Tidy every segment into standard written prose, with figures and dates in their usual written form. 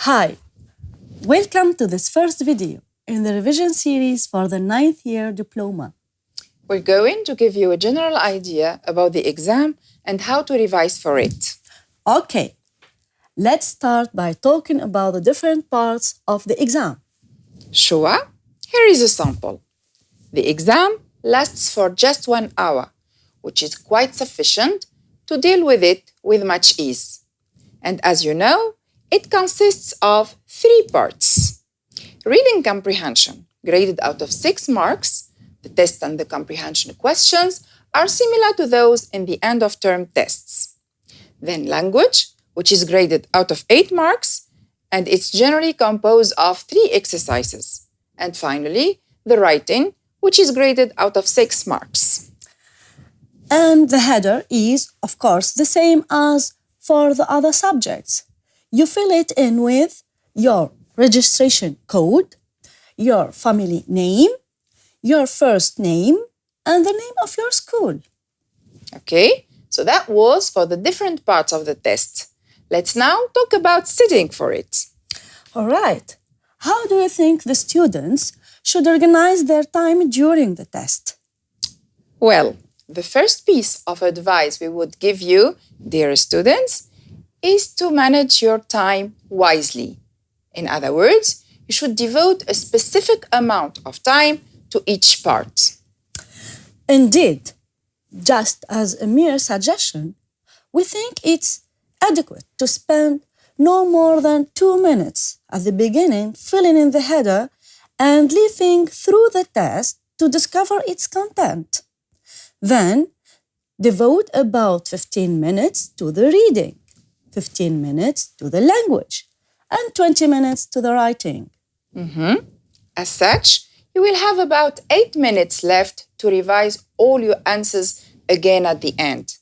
Hi, welcome to this first video in the revision series for the 9th year diploma. We're going to give you a general idea about the exam and how to revise for it. Okay, let's start by talking about the different parts of the exam. Sure, here is a sample. The exam lasts for just 1 hour, which is quite sufficient to deal with it with much ease. And as you know, it consists of 3 parts. Reading comprehension, graded out of 6 marks. The test and the comprehension questions are similar to those in the end-of-term tests. Then language, which is graded out of 8 marks, and it's generally composed of 3 exercises. And finally, the writing, which is graded out of 6 marks. And the header is, of course, the same as for the other subjects. You fill it in with your registration code, your family name, your first name, and the name of your school. Okay, so that was for the different parts of the test. Let's now talk about studying for it. All right. How do you think the students should organize their time during the test? Well, the first piece of advice we would give you, dear students, is to manage your time wisely. In other words, you should devote a specific amount of time to each part. Indeed, just as a mere suggestion, we think it's adequate to spend no more than 2 minutes at the beginning filling in the header and leafing through the test to discover its content. Then, devote about 15 minutes to the reading, 15 minutes to the language, and 20 minutes to the writing. As such, you will have about 8 minutes left to revise all your answers again at the end.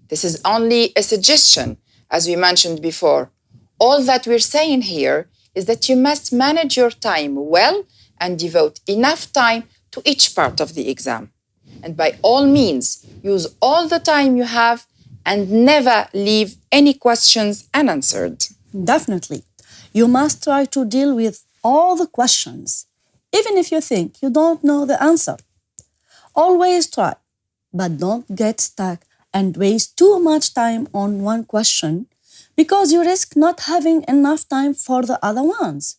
This is only a suggestion, as we mentioned before. All that we're saying here is that you must manage your time well and devote enough time to each part of the exam. And by all means, use all the time you have and never leave any questions unanswered. Definitely. You must try to deal with all the questions, even if you think you don't know the answer. Always try, but don't get stuck and waste too much time on one question because you risk not having enough time for the other ones.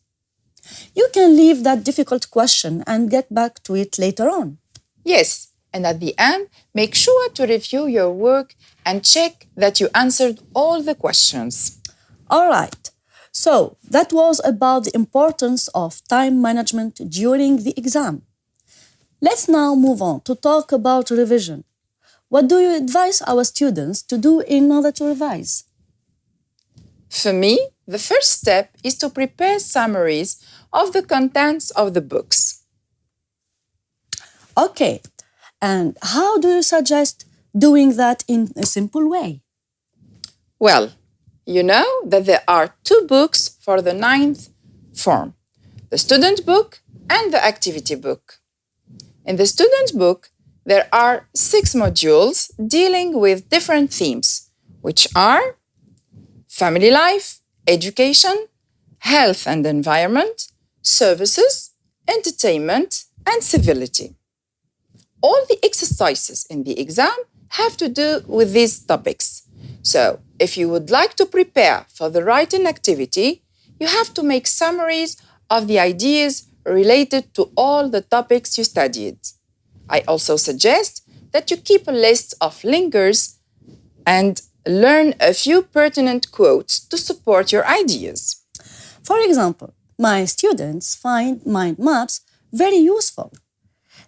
You can leave that difficult question and get back to it later on. Yes, and at the end, make sure to review your work and check that you answered all the questions. All right. So that was about the importance of time management during the exam. Let's now move on to talk about revision. What do you advise our students to do in order to revise? For me, the first step is to prepare summaries of the contents of the books. Okay, and how do you suggest doing that in a simple way? Well, you know that there are 2 books for the 9th form, the student book and the activity book. In the student book, there are 6 modules dealing with different themes, which are family life, education, health and environment, services, entertainment, and civility. All the exercises in the exam have to do with these topics. So, if you would like to prepare for the writing activity, you have to make summaries of the ideas related to all the topics you studied. I also suggest that you keep a list of linkers and learn a few pertinent quotes to support your ideas. For example, my students find mind maps very useful.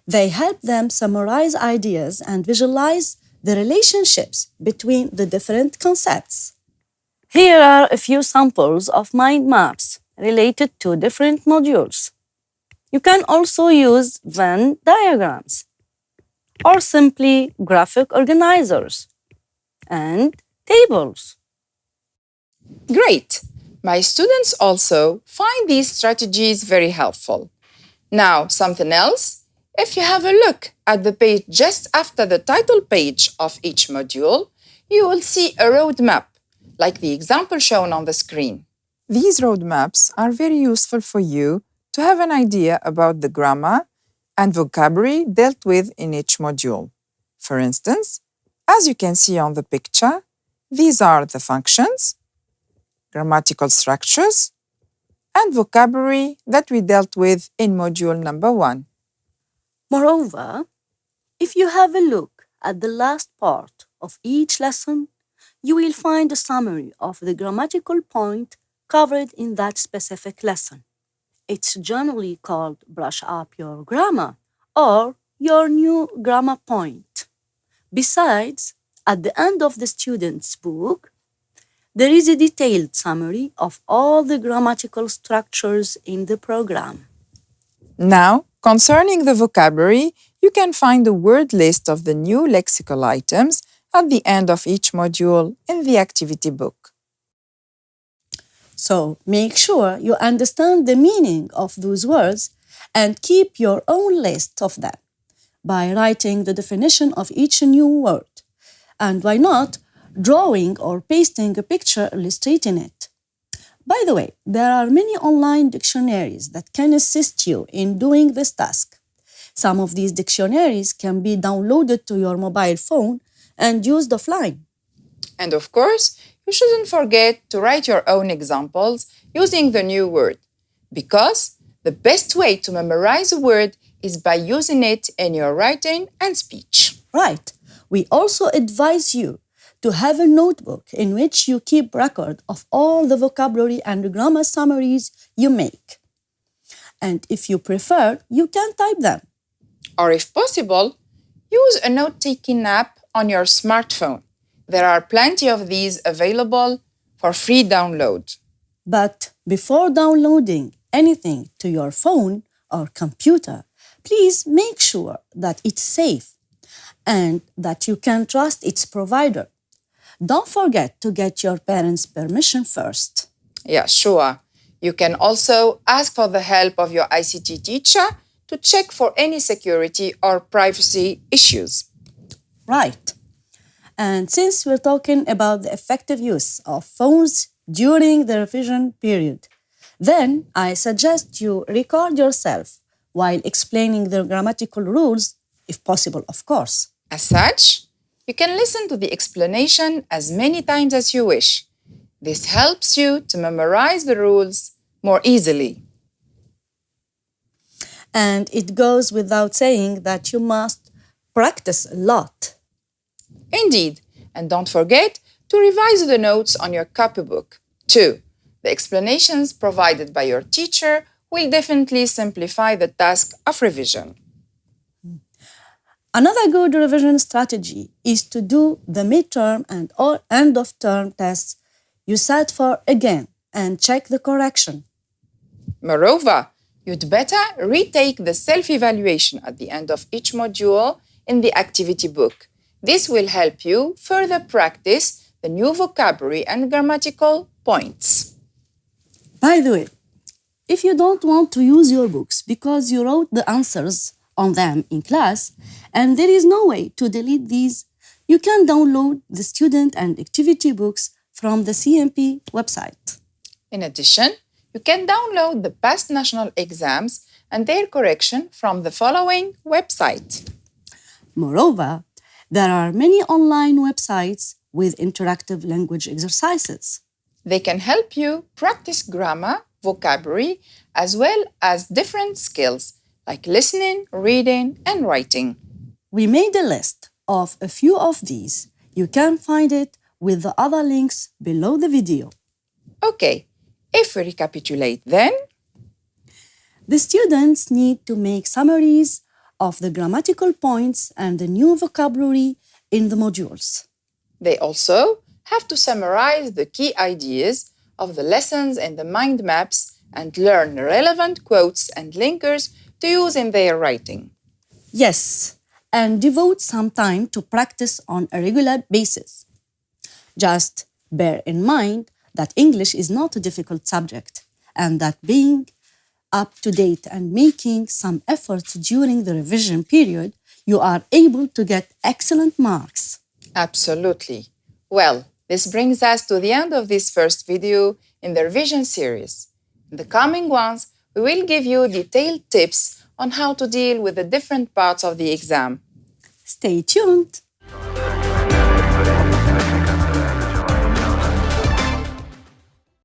They help them summarize ideas and visualize the relationships between the different concepts. Here are a few samples of mind maps related to different modules. You can also use Venn diagrams or simply graphic organizers and tables. Great! My students also find these strategies very helpful. Now, something else. If you have a look at the page just after the title page of each module, you will see a roadmap, like the example shown on the screen. These roadmaps are very useful for you to have an idea about the grammar and vocabulary dealt with in each module. For instance, as you can see on the picture, these are the functions, grammatical structures, and vocabulary that we dealt with in module number 1. Moreover, if you have a look at the last part of each lesson, you will find a summary of the grammatical point covered in that specific lesson. It's generally called Brush Up Your Grammar or Your New Grammar Point. Besides, at the end of the student's book, there is a detailed summary of all the grammatical structures in the program. Now, concerning the vocabulary, you can find a word list of the new lexical items at the end of each module in the activity book. So make sure you understand the meaning of those words and keep your own list of them by writing the definition of each new word. And why not drawing or pasting a picture illustrating it? By the way, there are many online dictionaries that can assist you in doing this task. Some of these dictionaries can be downloaded to your mobile phone and used offline. And of course, you shouldn't forget to write your own examples using the new word, because the best way to memorize a word is by using it in your writing and speech. Right. We also advise you to have a notebook in which you keep record of all the vocabulary and grammar summaries you make. And if you prefer, you can type them. Or if possible, use a note-taking app on your smartphone. There are plenty of these available for free download. But before downloading anything to your phone or computer, please make sure that it's safe and that you can trust its provider. Don't forget to get your parents' permission first. Yeah, sure. You can also ask for the help of your ICT teacher to check for any security or privacy issues. Right. And since we're talking about the effective use of phones during the revision period, then I suggest you record yourself while explaining the grammatical rules, if possible, of course. As such, you can listen to the explanation as many times as you wish. This helps you to memorize the rules more easily. And it goes without saying that you must practice a lot. Indeed, and don't forget to revise the notes on your copybook. too. The explanations provided by your teacher will definitely simplify the task of revision. Another good revision strategy is to do the midterm and or end-of-term tests you set for again and check the correction. Moreover, you'd better retake the self-evaluation at the end of each module in the activity book. This will help you further practice the new vocabulary and grammatical points. By the way, if you don't want to use your books because you wrote the answers on them in class and there is no way to delete these, you can download the student and activity books from the CNTE website. In addition, you can download the past national exams and their correction from the following website. Moreover, there are many online websites with interactive language exercises. They can help you practice grammar, vocabulary, as well as different skills like listening, reading, and writing. We made a list of a few of these. You can find it with the other links below the video. Okay, if we recapitulate then, the students need to make summaries of the grammatical points and the new vocabulary in the modules. They also have to summarize the key ideas of the lessons in the mind maps and learn relevant quotes and linkers to use in their writing. Yes, and devote some time to practice on a regular basis. Just bear in mind that English is not a difficult subject and that being up to date and making some efforts during the revision period, you are able to get excellent marks. Absolutely. Well, this brings us to the end of this first video in the revision series. In the coming ones, we will give you detailed tips on how to deal with the different parts of the exam. Stay tuned!